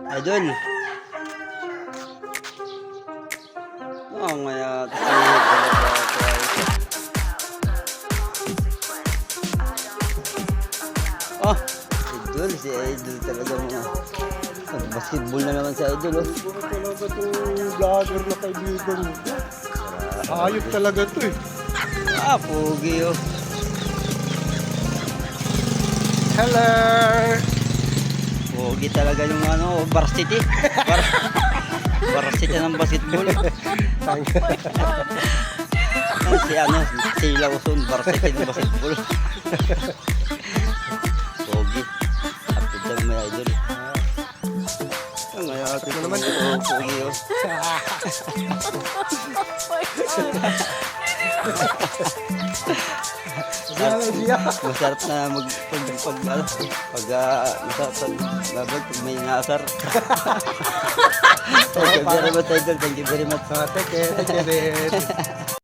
Idol. Oo, ngaya. Oh, Idol. Si Idol talaga mga. Basketball na naman si Idol. Oh. Siguro talaga itong vlogger na kaibigan mo. Ayop talaga ito eh. Pogi oh. Hello! Pogi talaga yung ano, varsity. Varsity ng basketball. Si ano, si Lawson, varsity ng basketball. Pogi. Kapit lang may Idol. Ngayon, ito naman ito. Pogi oh. Masarap na pag may naasar. Thank you very much, Idol. Thank you very much. Thank you.